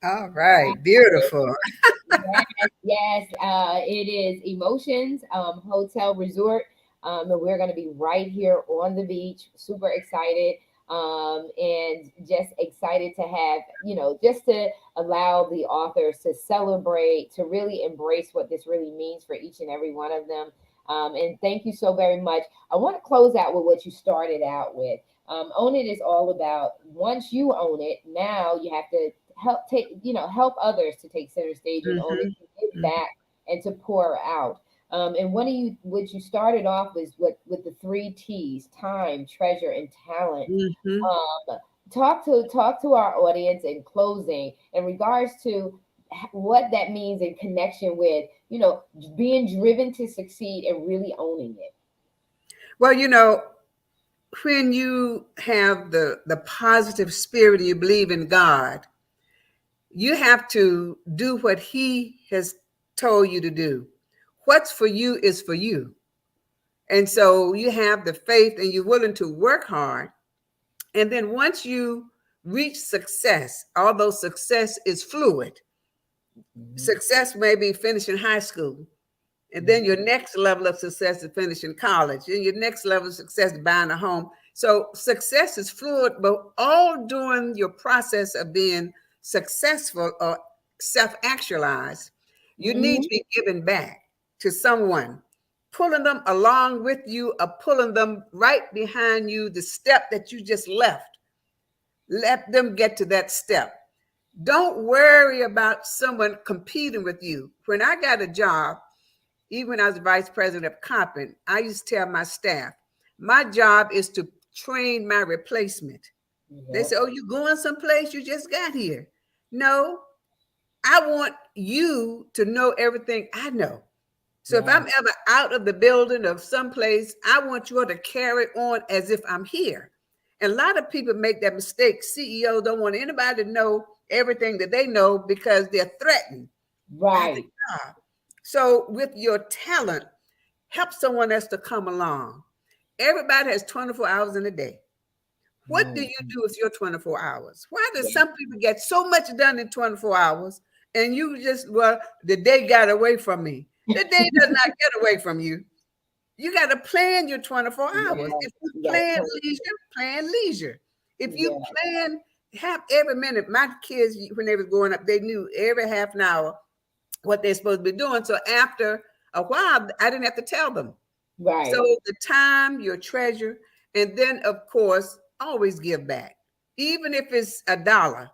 All right. Beautiful. Yes, yes. It is Emotions Hotel Resort. And we're going to be right here on the beach. Super excited. And just excited to have, just to allow the authors to celebrate, to really embrace what this really means for each and every one of them. And thank you so very much. I want to close out with what you started out with. Own It is all about once you own it, now you have to help others to take center stage and own it, to give Mm-hmm. back and to pour out. And one of you, what you started off was with the three T's: time, treasure, and talent. Mm-hmm. um, talk to our audience in closing in regards to what that means in connection with, being driven to succeed and really owning it. Well, when you have the positive spirit and you believe in God, you have to do what He has told you to do. What's for you is for you. And so you have the faith and you're willing to work hard. And then once you reach success, although success is fluid, Mhm. success may be finishing high school. And then your Mhm. next level of success is finishing college. And your next level of success is buying a home. So success is fluid, but all during your process of being successful or self-actualized, you need to Mhm. be given back to someone, pulling them along with you or pulling them right behind you, the step that you just left. Let them get to that step. Don't worry about someone competing with you. When I got a job, even when I was vice president of Coppin, I used to tell my staff, my job is to train my replacement. They say, Yep. oh, you going someplace? You just got here. No, I want you to know everything I know. So if I'm Right. ever out of the building or someplace, I want you to carry on as if I'm here. And a lot of people make that mistake. CEOs don't want anybody to know everything that they know because they're threatened by the Right. job. So with your talent, help someone else to come along. Everybody has 24 hours in a day. What do Mhm. you do with your 24 hours? Why do Yeah. some people get so much done in 24 hours and you just, well, the day got away from me? The day does not get away from you. You got to plan your 24 hours. Yeah. If you You got plan to. leisure, plan leisure. If you Yeah. plan, have every minute. My kids, when they was growing up, they knew every half an hour what they're supposed to be doing. So after a while, I didn't have to tell them. So Right. the time, your treasure, and then of course, always give back. Even if it's $1,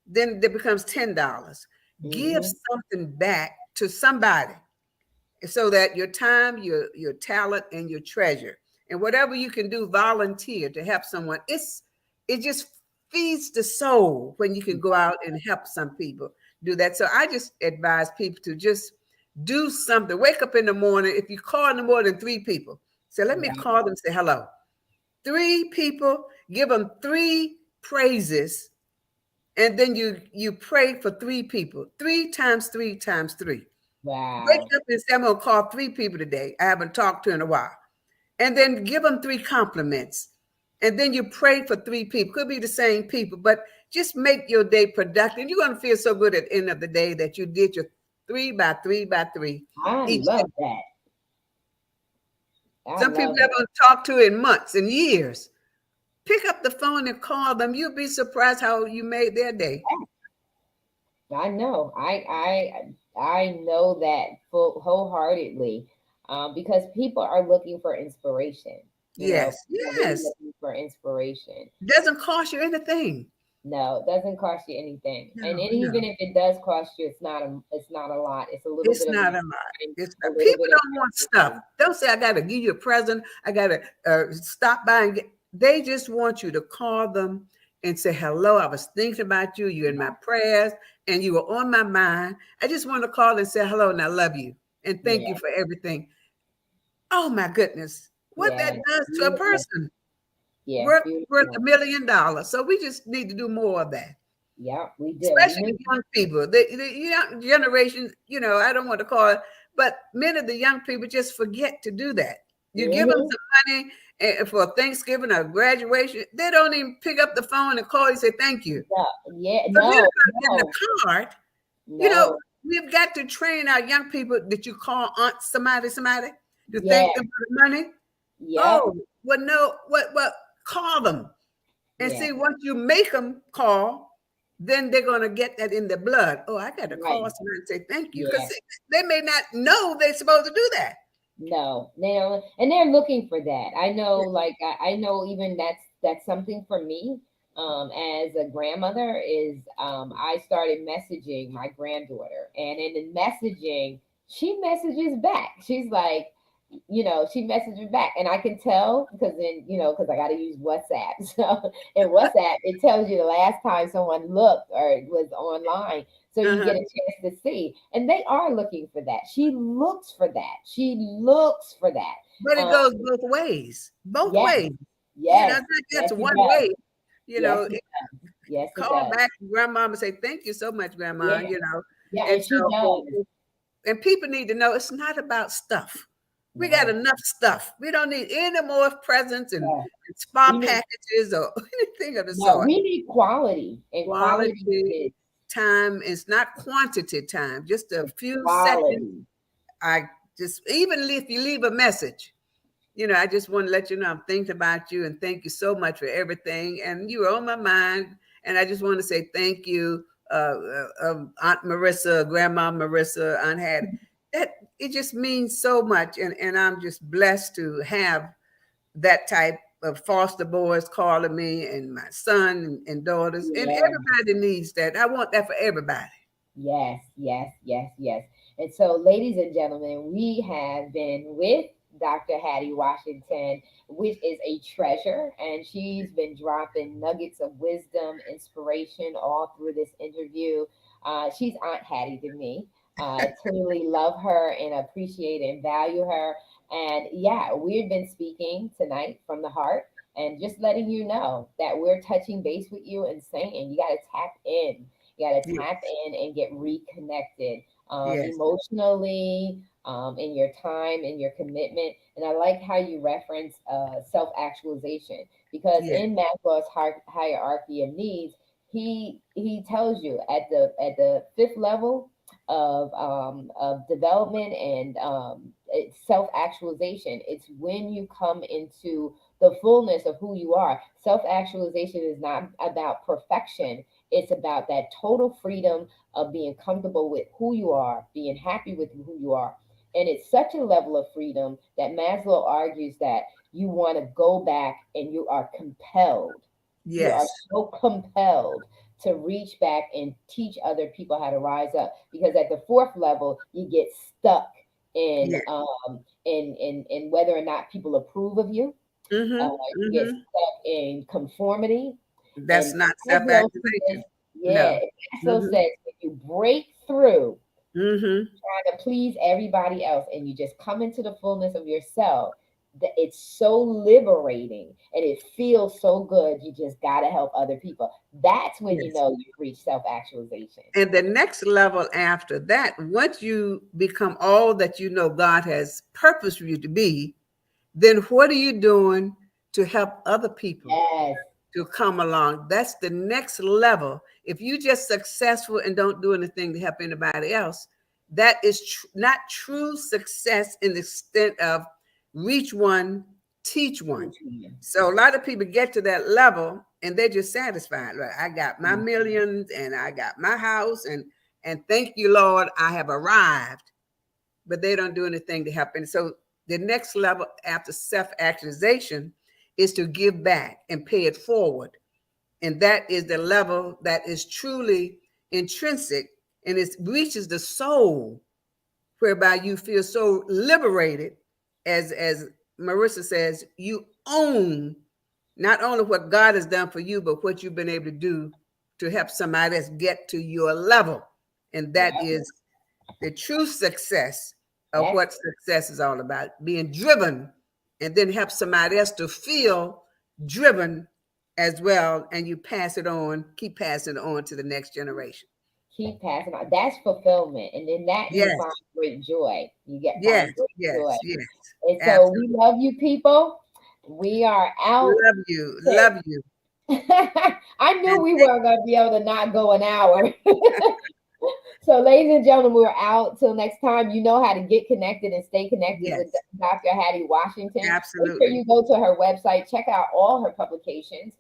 then it becomes $10. Give Mhm. something back to somebody so that your time, your talent, and your treasure, and whatever you can do, volunteer to help someone. It just feeds the soul when you can go out and help some people do that. So I just advise people to just do something. Wake up in the morning. If you call no more than 3 people, say, let me Right. call them, say hello. 3 people, give them 3 praises, and then you pray for 3 people. 3 times 3 times 3. Wake Wow. up and say, I'm going to call 3 people today I haven't talked to in a while. And then give them 3 compliments. And then you pray for 3 people. Could be the same people, but just make your day productive. You're going to feel so good at the end of the day that you did your 3 by 3 by 3 I each day. love that. I Some people love it. haven't talked to in months and years. Pick up the phone and call them. You'll be surprised how you made their day. I know. I know that wholeheartedly, because people are looking for inspiration. Yes, People are really yes. looking for inspiration. Doesn't cost you anything. No, it doesn't cost you anything. And, No, and even no. if it does cost you, it's not a lot. It's a little It's bit of not your a lot. time, It's a not. little People bit of don't want your stuff. attention. Don't say I got to give you a present. I got to stop by and get. They just want you to call them and say hello. I was thinking about you. You're in my prayers, and you were on my mind. I just want to call and say hello, and I love you and thank you Yeah, for everything. Oh my goodness, what that yeah, does to a beautiful. person Yeah, worth beautiful. $1 million. So we just need to do more of that, Yeah, we do. especially the young people, the young generation. I don't want to call it, but many of the young people just forget to do that. You give them Mm-hmm. some money for Thanksgiving or graduation, they don't even pick up the phone and call you and say thank you. No, yeah, Forget no, about getting no, a card. You know, no. we've got to train our young people that you call aunt somebody to Yeah, thank them for the money. yep, Oh, well, no, what? Call them. And yeah, see, once you make them call, then they're going to get that in their blood. Oh, I got to call right. somebody and say thank you. Because Yeah. they may not know they're supposed to do that. No, they don't, and they're looking for that. I know, like I know, even that's something for me. As a grandmother, is I started messaging my granddaughter, and in the messaging, she messages back. She's like, she messaged me back, and I can tell because then, because I got to use WhatsApp. So in WhatsApp, it tells you the last time someone looked or was online. So you Uh-huh. get a chance to see. And they are looking for that. She looks for that. She looks for that. But it Um, goes both ways. Both yes, ways. yes, Not yes, just it one does. way. Yes, it does. Yes, it Call does. back to grandma and say, thank you so much, grandma, Yeah, yeah, And and she so does. and people need to know it's not about stuff. We got No, enough stuff. We don't need any more presents no. and spa We need packages or anything of the no, sort. we need quality, and quality Quality is time is not quantity time, just a few seconds. quality. I just, even if you leave a message, I just want to let you know I'm thinking about you and thank you so much for everything. And you were on my mind. And I just want to say thank you, Aunt Marissa, Grandma Marissa, Aunt Hattie. That it just means so much. And I'm just blessed to have that type of foster boys calling me and my son and daughters. And Yeah. everybody needs that. I want that for everybody. Yes, yes, yes, yes. And so, ladies and gentlemen, we have been with Dr. Hattie Washington, which is a treasure, and she's been dropping nuggets of wisdom, inspiration all through this interview. She's Aunt Hattie to me. I truly love her and appreciate and value her. And yeah, we've been speaking tonight from the heart and just letting you know that we're touching base with you and saying you got to tap in. You got to Yes, tap in and get reconnected yes, emotionally, in your time, in your commitment. And I like how you reference self actualization because yes, in Maslow's hierarchy of needs, he tells you at the fifth level of development and self actualization. It's when you come into the fullness of who you are. Self actualization is not about perfection, it's about that total freedom of being comfortable with who you are, being happy with who you are. And it's such a level of freedom that Maslow argues that you want to go back and you are compelled. You are yes, so compelled to reach back and teach other people how to rise up because at the fourth level you get stuck in yes. whether or not people approve of you. Mm-hmm. You get Mm-hmm. stuck in conformity. That's And not Maslow says, self-activation. yeah, No. Maslow Mm-hmm. says if you break through Mm-hmm. trying to please everybody else and you just come into the fullness of yourself, that it's so liberating and it feels so good. You just got to help other people. That's when you Yes. know you've reached self actualization. And the next level after that, once you become all that you know God has purposed for you to be, then what are you doing to help other people Yes, to come along? That's the next level. If you just successful and don't do anything to help anybody else, that is not true success in the extent of reach one, teach one. each one. So a lot of people get to that level and they're just satisfied. Right? I got my Mhm. millions and I got my house and thank you, Lord, I have arrived. But they don't do anything to help. And so the next level after self-actualization is to give back and pay it forward. And that is the level that is truly intrinsic and it reaches the soul, whereby you feel so liberated, as Marissa says, you own not only what God has done for you, but what you've been able to do to help somebody else get to your level. And that Yeah, is the true success of that's what success is all about, being driven and then help somebody else to feel driven as well. And you pass it on, keep passing it on to the next generation. keep passing on. That's fulfillment. And in that you Yes, find great joy. You get yes, find great joy. yes, yes, And so we absolutely. love you people. We are out. Love you, love you. I knew And we thank, weren't going to be able to not go an hour. So, ladies and gentlemen, we're out. Till next time, you know how to get connected and stay connected with yes, Dr. Hattie Washington. Make sure absolutely. you go to her website, check out all her publications,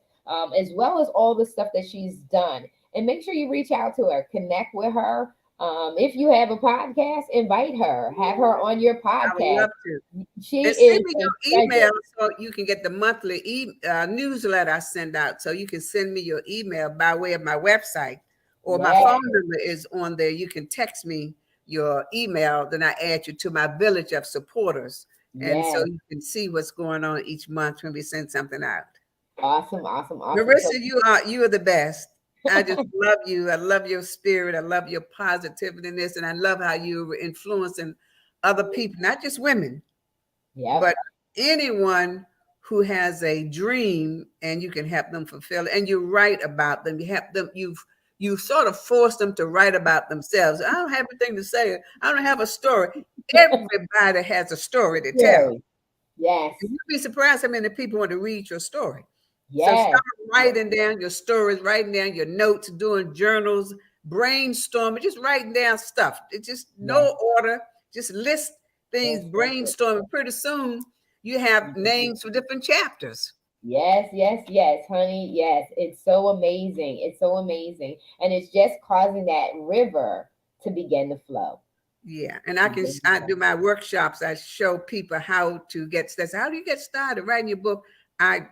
as well as all the stuff that she's done. And make sure you reach out to her, connect with her. If you have a podcast, invite her, have her on your I would podcast. love to. She And send is me a your treasure. email so you can get the monthly newsletter I send out. So you can send me your email by way of my website or my Yeah. phone number is on there. You can text me your email, then I add you to my village of supporters. And so Yes. you can see what's going on each month when we send something out. Awesome, awesome, awesome. Marissa, So you are the best. I just love you. I love your spirit. I love your positiveness, and I love how you're influencing other people, not just women, yep. but anyone who has a dream, and you can help them fulfill it. And you write about them. You help them. You sort of force them to write about themselves. I don't have anything to say. I don't have a story. Everybody has a story to tell. Story. Yes. And you'd be surprised how many people want to read your story. So Yes. start writing down your stories, writing down your notes, doing journals, brainstorming, just writing down stuff. It's just Yes. no order, just list things, That's it. brainstorming. Pretty soon you have Mhm. names for different chapters. Yes, yes, yes, honey. Yes. It's so amazing. It's so amazing. And it's just causing that river to begin to flow. Yeah, and Begin to I flow. do my workshops. I show people how to get started. How do you get started writing your book? I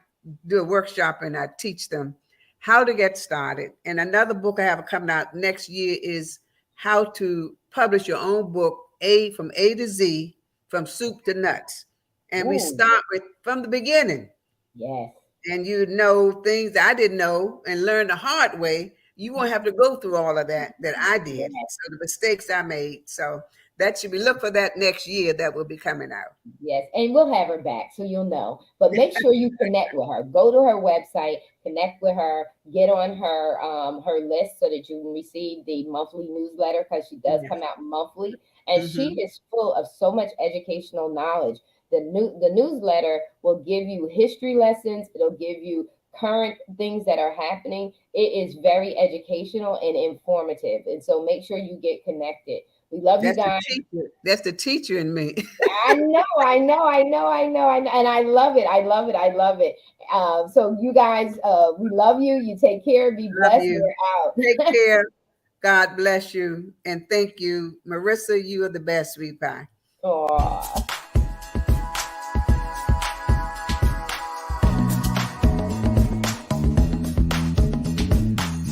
do a workshop and I teach them how to get started. And another book I have coming out next year is how to publish your own book, from A to Z, from soup to nuts. And we Ooh, start with from the beginning, yes. and you know things I didn't know and learn the hard way. You won't have to go through all of that I did. Yes. So the mistakes I made. So that should be look for that next year that will be coming out. Yes, and we'll have her back so you'll know. But make sure you connect with her. Go to her website, connect with her, get on her list so that you can receive the monthly newsletter because she does come Yes. out monthly, and she Hmm. is full of so much educational knowledge. The newsletter will give you history lessons. It'll give you current things that are happening. It is very educational and informative, and so make sure you get connected. We love you That's the guys. teacher. That's the teacher in me. I know, I know, I know, I know, I know, and I love it. I love it. I love it. So you guys, we love you. You take care. Be Love blessed. you. We're Take out. care. God bless you. And thank you. Marissa, you are the best, sweet pie. Aw.